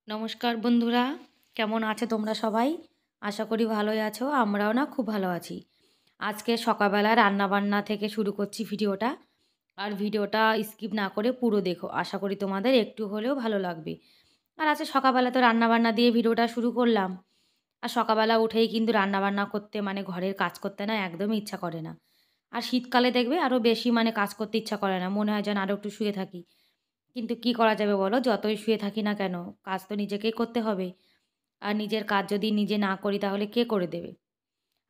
নমস্কার বন্ধুরা, কেমন আছো তোমরা সবাই? আশা করি ভালোই আছো। আমরাও না খুব ভালো আছি। আজকে সকালবেলা রান্নাবান্না থেকে শুরু করছি ভিডিওটা। আর ভিডিওটা স্কিপ না করে পুরো দেখো। আশা করি তোমাদের একটু হলেও ভালো লাগবে। আর আজকে সকালবেলা তো রান্নাবান্না দিয়ে ভিডিওটা শুরু করলাম। আর সকালবেলা উঠেই কিন্তু রান্নাবান্না করতে মানে ঘরের কাজ করতে না একদমই ইচ্ছা করে না। আর শীতকালে দেখবে আরও বেশি মানে কাজ করতে ইচ্ছা করে না। মনে হয় যেন আরও একটু শুয়ে থাকি। কিন্তু কি করা যাবে বলো? যতই শুয়ে থাকি না কেন, কাজ তো নিজেকেই করতে হবে। আর নিজের কাজ যদি নিজে না করি তাহলে কে করে দেবে?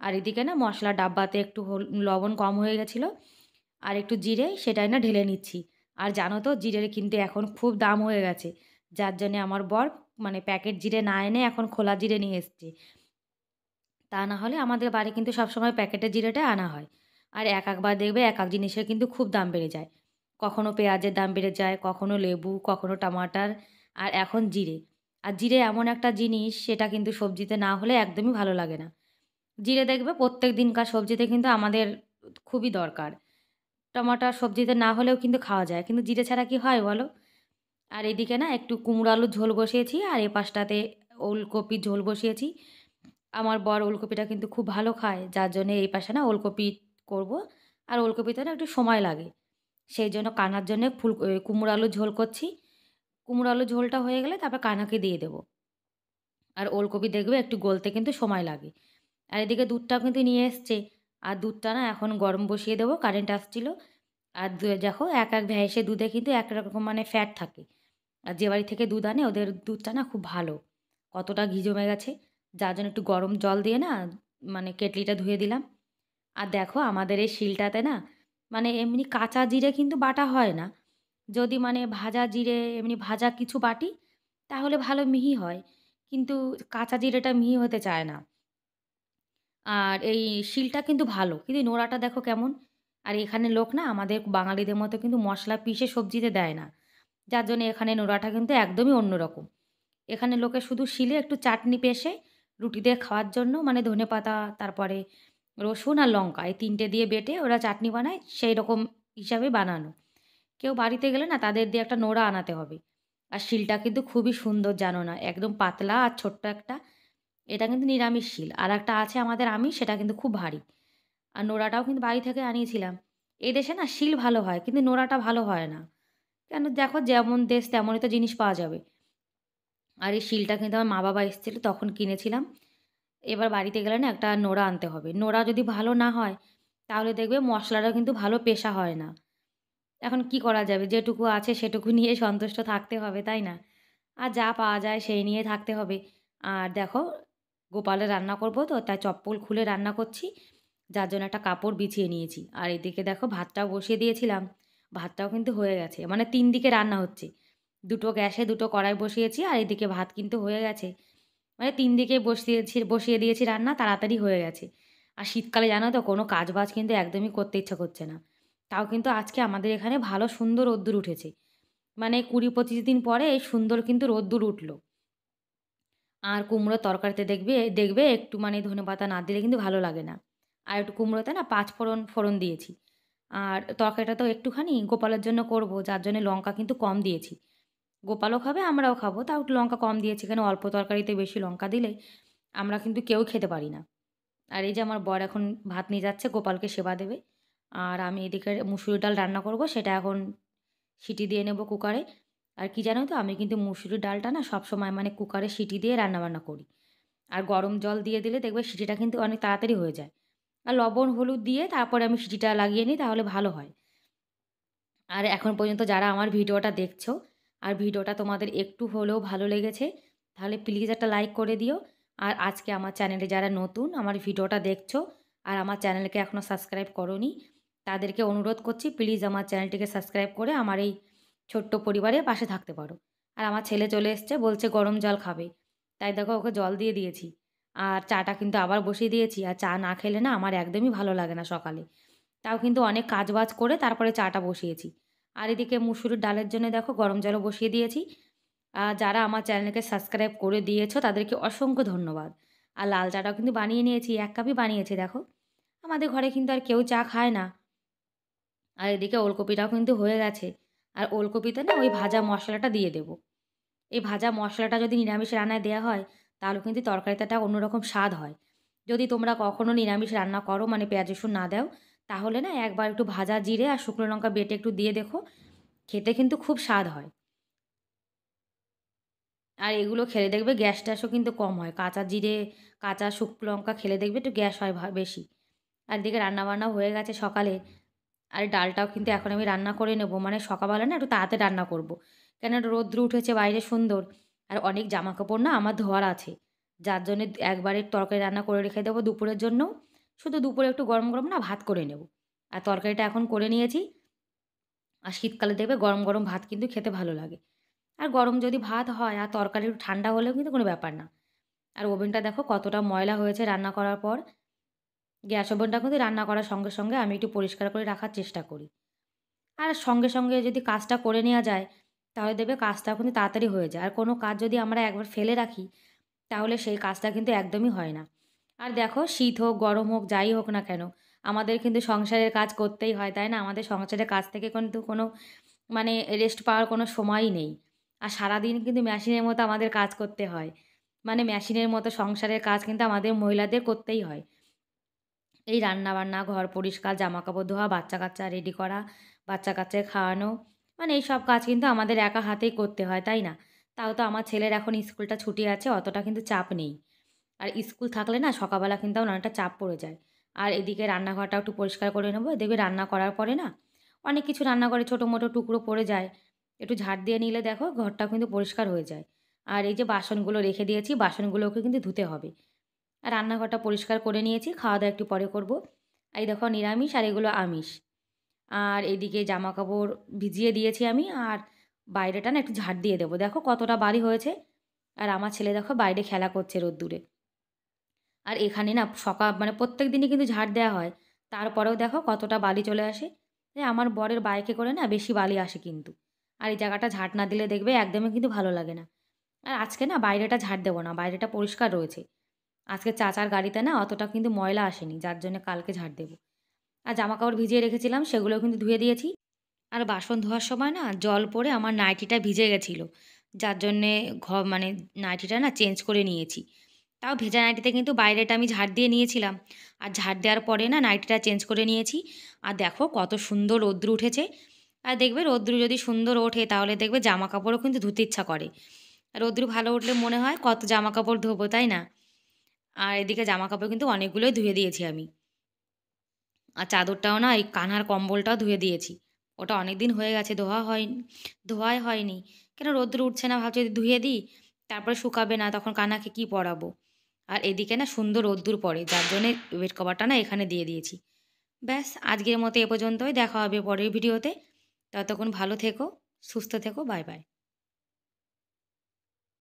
আর এদিকে না মশলার ডাব্বাতে একটু লবণ কম হয়ে গেছিলো। আর একটু জিরে সেটাই না ঢেলে নিচ্ছি। আর জানো তো জিরের কিন্তু এখন খুব দাম হয়ে গেছে। যার জন্যে আমার বর মানে প্যাকেট জিরে না এনে এখন খোলা জিরে নিয়ে এসছে। তা না হলে আমাদের বাড়ি কিন্তু সবসময় প্যাকেটের জিরেটাই আনা হয়। আর একবার দেখবে এক জিনিসের কিন্তু খুব দাম বেড়ে যায়। কখনো পেঁয়াজের দাম বেড়ে যায়, কখনো লেবু, কখনো টমাটার, আর এখন জিরে। আর জিরে এমন একটা জিনিস সেটা কিন্তু সবজিতে না হলে একদমই ভালো লাগে না। জিরে দেখবে প্রত্যেক দিনকার সবজিতে কিন্তু আমাদের খুবই দরকার। টমাটার সবজিতে না হলেও কিন্তু খাওয়া যায়। কিন্তু জিরে ছাড়া কি হয় বলো? আর এদিকে না একটু কুমড়ো আলুর ঝোল বসিয়েছি আর এ পাশটাতে ওলকপির ঝোল বসিয়েছি। আমার বর ওলকপিটা কিন্তু খুব ভালো খায়। যার জন্যে এই পাশে না ওলকপি করব। আর ওলকপিতে না একটু সময় লাগে। সেই জন্য কানার জন্যে কুমড়ো আলুর ঝোল করছি। কুমড়ো আলুর ঝোলটা হয়ে গেলে তারপর কানাকে দিয়ে দেবো। আর ওলকপি দেখবে একটু গলতে কিন্তু সময় লাগে। আর এদিকে দুধটাও কিন্তু নিয়ে এসছে। আর দুধটা না এখন গরম বসিয়ে দেবো, কারেন্ট আসছিল। আর দেখো এক ভ্যাঁসে দুধে কিন্তু এক রকম মানে ফ্যাট থাকে। আর যে বাড়ি থেকে দুধ আনে ওদের দুধটা না খুব ভালো। কতটা ঘি জমে গেছে। যার জন্য একটু গরম জল দিয়ে না মানে কেটলিটা ধুয়ে দিলাম। আর দেখো আমাদের এই শিলটাতে না মানে এমনি কাঁচা জিরে কিন্তু বাটা হয় না। যদি মানে ভাজা জিরে এমনি ভাজা কিছু বাটি তাহলে ভালো মিহি হয়। কিন্তু কাঁচা জিরেটা মিহি হতে চায় না। আর এই শিলটা কিন্তু ভালো। কিন্তু নোড়াটা দেখো কেমন? আর এখানে লোক না আমাদের বাঙালিদের মতো কিন্তু মসলা পিষে সবজিতে দেয় না। যার জন্য এখানে নোড়াটা কিন্তু একদমই অন্যরকম। এখানে লোকে শুধু শিলে একটু চাটনি পেষে রুটি দিয়ে খাওয়ার জন্য মানে ধনেপাতা, তারপরে রসুন আর লঙ্কা এই ৩ টে দিয়ে বেটে ওরা চাটনি বানায়, সেই রকম হিসাবে বানানো। কেউ বাড়িতে গেলে না তাদের দিয়ে একটা নোড়া আনাতে হবে। আর শিলটা কিন্তু খুবই সুন্দর জানো না? একদম পাতলা আর ছোট্ট একটা। এটা কিন্তু নিরামিষ শিল। আরেকটা আছে আমাদের আমিষ, সেটা কিন্তু খুব ভারী। আর নোড়াটাও কিন্তু বাড়ি থেকে আনিয়েছিলাম। এদেশে না শিল ভালো হয় কিন্তু নোড়াটা ভালো হয় না। কেন দেখো যেমন দেশ তেমনই তো জিনিস পাওয়া যাবে। আর এই শিলটা কিন্তু আমার মা-বাবা এসেছিল তখন কিনেছিলাম। এবার বাড়িতে গেলে না একটা নোড়া আনতে হবে। নোড়া যদি ভালো না হয় তাহলে দেখবে মশলাটা কিন্তু ভালো পেষা হয় না। এখন কি করা যাবে? যেটুকু আছে সেটুকু নিয়ে সন্তুষ্ট থাকতে হবে, তাই না? আর যা পাওয়া যায় সেই নিয়ে থাকতে হবে। আর দেখো গোপালের রান্না করব তো তাই চপ্পল খুলে রান্না করছি। যার জন্য একটা কাপড় বিছিয়ে নিয়েছি। আর এদিকে দেখো ভাতটাও বসিয়ে দিয়েছিলাম। ভাতটাও কিন্তু হয়ে গেছে। মানে ৩ দিকে রান্না হচ্ছে। দুটো গ্যাসে দুটো কড়াই বসিয়েছি আর এদিকে ভাত কিন্তু হয়ে গেছে। মানে ৩ দিকে বসিয়ে দিয়েছি রান্না, তাড়াতাড়ি হয়ে গেছে। আর শীতকালে জানো তো কোনো কাজ-বাজ কিন্তু একদমই করতে ইচ্ছা করছে না। তাও কিন্তু আজকে আমাদের এখানে ভালো সুন্দর রোদ্দুর উঠেছে। মানে ২০-২৫ দিন পরে এই সুন্দর কিন্তু রোদ্দুর উঠল। আর কুমড়োর তরকারিতে দেখবে দেখবে একটু মানে ধনেপাতা না দিলে কিন্তু ভালো লাগে না। আর একটু কুমড়োতে না ৫ ফোড়ন দিয়েছি। আর তরকারিটা তো একটুখানি গোপালের জন্য করব, যার জন্য লঙ্কা কিন্তু কম দিয়েছি। গোপালও খাবে, আমরাও খাবো। তাও একটু লঙ্কা কম দিয়েছি। কেন অল্প তরকারিতে বেশি লঙ্কা দিলে আমরা কিন্তু কেউ খেতে পারি না। আর এই যে আমার বর এখন ভাত নিয়ে যাচ্ছে, গোপালকে সেবা দেবে। আর আমি এদিকে মুসুরির ডাল রান্না করব, সেটা এখন সিটি দিয়ে নেব কুকারে। আর কি জানো তো? আমি কিন্তু মুসুরির ডালটা না সবসময় মানে কুকারে সিটি দিয়ে রান্নাবান্না করি। আর গরম জল দিয়ে দিলে দেখবে সিটিটা কিন্তু অনেক তাড়াতাড়ি হয়ে যায়। আর লবণ, হলুদ দিয়ে তারপরে আমি সিটিটা লাগিয়ে নিই, তাহলে ভালো হয়। আর এখন পর্যন্ত যারা আমার ভিডিওটা দেখছো আর ভিডিওটা তোমাদের একটু হলেও ভালো লেগেছে, তাহলে প্লিজ একটা লাইক করে দিও। আর আজকে আমার চ্যানেলে যারা নতুন আমার ভিডিওটা দেখছো আর আমার চ্যানেলকে এখনও সাবস্ক্রাইব করোনি, তাদেরকে অনুরোধ করছি প্লিজ আমার চ্যানেলটিকে সাবস্ক্রাইব করে আমার এই ছোট্ট পরিবারের পাশে থাকতে পারো। আর আমার ছেলে চলে এসছে, বলছে গরম জল খাবে। তাই দেখো ওকে জল দিয়ে দিয়েছি। আর চাটা কিন্তু আবার বসিয়ে দিয়েছি। আর চা না খেলে না আমার একদমই ভালো লাগে না সকালে। তাও কিন্তু অনেক কাজ-বাজ করে তারপরে চাটা বসিয়েছি। আর এদিকে মুসুরির ডালের জন্য দেখো গরম জলও বসিয়ে দিয়েছি। আর যারা আমার চ্যানেলকে সাবস্ক্রাইব করে দিয়েছো তাদেরকে অসংখ্য ধন্যবাদ। আর লাল চাটাও কিন্তু বানিয়ে নিয়েছি, ১ কাপই বানিয়েছি দেখো। আমাদের ঘরে কিন্তু আর কেউ চা খায় না। আর এদিকে ওলকপিটাও কিন্তু হয়ে গেছে। আর ওলকপিতে না ওই ভাজা মশলাটা দিয়ে দেবো। এই ভাজা মশলাটা যদি নিরামিষ রান্নায় দেওয়া হয় তাহলে কিন্তু তরকারিটা অন্যরকম স্বাদ হয়। যদি তোমরা কখনও নিরামিষ রান্না করো মানে পেঁয়াজ রসুন না দাও, তাহলে না একবার একটু ভাজা জিরে আর শুকনো লঙ্কা বেটে একটু দিয়ে দেখো, খেতে কিন্তু খুব স্বাদ হয়। আর এগুলো খেলে দেখবে গ্যাস ট্যাসও কিন্তু কম হয়। কাঁচা জিরে, কাঁচা শুকনো লঙ্কা খেলে দেখবে একটু গ্যাস হয় বেশি। আর এদিকে রান্নাবান্নাও হয়ে গেছে সকালে। আর ডালটাও কিন্তু এখন আমি রান্না করে নেব। মানে সকালবেলা না একটু তাড়াতাড়ি রান্না করব। কেন রৌদ্র উঠেছে বাইরে সুন্দর। আর অনেক জামাকাপড় না আমার ধোয়ার আছে। যার জন্যে একবারে তরকারি রান্না করে রেখে দেবো দুপুরের জন্য। শুধু দুপুরে একটু গরম, গরম না ভাত করে নেব। আর তরকারিটা এখন করে নিয়েছি। আর শীতকালে দেখবে গরম, গরম ভাত কিন্তু খেতে ভালো লাগে। আর গরম যদি ভাত হয় আর তরকারি একটু ঠান্ডা হলেও কিন্তু কোনো ব্যাপার না। আর ওভেনটা দেখো কতটা ময়লা হয়েছে রান্না করার পর। গ্যাস ওভেনটা কিন্তু রান্না করার সঙ্গে, সঙ্গে আমি একটু পরিষ্কার করে রাখার চেষ্টা করি। আর সঙ্গে, সঙ্গে যদি কাজটা করে নেওয়া যায়, তাহলে দেখবে কাজটা কিন্তু তাড়াতাড়ি হয়ে যায়। আর কোনো কাজ যদি আমরা একবার ফেলে রাখি, তাহলে সেই কাজটা কিন্তু একদমই হয় না। আর দেখো শীত হোক, গরম হোক, যাই হোক না কেন, আমাদের কিন্তু সংসারের কাজ করতেই হয়, তাই না? আমাদের সংসারের কাজ থেকে কিন্তু কোনো মানে রেস্ট পাওয়ার কোনো সময়ই নেই। আর সারাদিন কিন্তু মেশিনের মতো আমাদের কাজ করতে হয়। মানে মেশিনের মতো সংসারের কাজ কিন্তু আমাদের মহিলাদের করতেই হয়। এই রান্না-বান্না, ঘর পরিষ্কার, জামাকাপড় ধোয়া, বাচ্চা-কাচ্চা রেডি করা, বাচ্চা-কাচ্চাকে খাওয়ানো, মানে এইসব কাজ কিন্তু আমাদের একা হাতেই করতে হয়, তাই না? তাও তো আমার ছেলের এখন স্কুলটা ছুটি আছে, অতটা কিন্তু চাপ নেই। আর স্কুল থাকলে না সকালবেলা কিন্তু আমার অনেকটা চাপ পড়ে যায়। আর এদিকে রান্নাঘরটাও একটু পরিষ্কার করে নেবো। দেখবে রান্না করার পরে না অনেক কিছু রান্নাঘরে ছোটো-মোটো টুকরো পড়ে যায়। একটু ঝাড় দিয়ে নিলে দেখো ঘরটাও কিন্তু পরিষ্কার হয়ে যায়। আর এই যে বাসনগুলো রেখে দিয়েছি, বাসনগুলোকে কিন্তু ধুতে হবে। আর রান্নাঘরটা পরিষ্কার করে নিয়েছি, খাওয়া-দাওয়া একটু পরে করব। এই দেখো নিরামিষ আর এগুলো আমিষ। আর এদিকে জামাকাপড় ভিজিয়ে দিয়েছি আমি, আর বাইরেটা না একটু ঝাড় দিয়ে দেবো। দেখো কতটা বাড়ি হয়েছে। আর আমার ছেলে দেখো বাইরে খেলা করছে রোদ্দুরে। আর এখানে না মানে প্রত্যেক দিনই কিন্তু ঝাড় দেওয়া হয়। তারপরেও দেখো কতটা বালি চলে আসে। আমার বরের বাইকে করে না বেশি বালি আসে কিন্তু। আর এই জায়গাটা ঝাড় না দিলে দেখবে একদমই কিন্তু ভালো লাগে না। আর আজকে না বাইরেটা ঝাড় দেবো না, বাইরেটা পরিষ্কার রয়েছে। আজকে চাচার গাড়িতে না অতটা কিন্তু ময়লা আসেনি, যার জন্য কালকে ঝাড় দেবো। আর জামাকাপড় ভিজিয়ে রেখেছিলাম সেগুলোও কিন্তু ধুয়ে দিয়েছি। আর বাসন ধোয়ার সময় না জল পড়ে আমার নাইটিটা ভিজে গেছিলো। যার জন্যে মানে নাইটিটা না চেঞ্জ করে নিয়েছি। তাও ভেজা নাইটিতে কিন্তু বাইরেটা আমি ঝাড় দিয়ে নিয়েছিলাম। আর ঝাড় দেওয়ার পরে না নাইটিটা চেঞ্জ করে নিয়েছি। আর দেখো কত সুন্দর রৌদ্র উঠেছে। আর দেখবে রৌদ্র যদি সুন্দর ওঠে তাহলে দেখবে জামাকাপড়ও কিন্তু ধুতে ইচ্ছা করে। রৌদ্র ভালো উঠলে মনে হয় কত জামাকাপড় ধোবো, তাই না? আর এদিকে জামাকাপড় কিন্তু অনেকগুলোই ধুয়ে দিয়েছি আমি। আর চাদরটাও না এই কানহার কম্বলটাও ধুয়ে দিয়েছি। ওটা অনেক দিন হয়ে গেছে ধোয়াই হয়নি। কেন রোদ্দুর উঠছে না ভাবছি যদি ধুয়ে দিই, তারপরে শুকাবে না তখন কানহাকে কি পরাবো? আর এদিকে না সুন্দর রোদ্দুর পড়ে, যার জন্যে বেড কভারটা না এখানে দিয়ে দিয়েছি। ব্যাস আজকের মতো এ পর্যন্তই, দেখা হবে পরের ভিডিওতে। ততক্ষণ ভালো থেকো, সুস্থ থেকো, বাই বাই।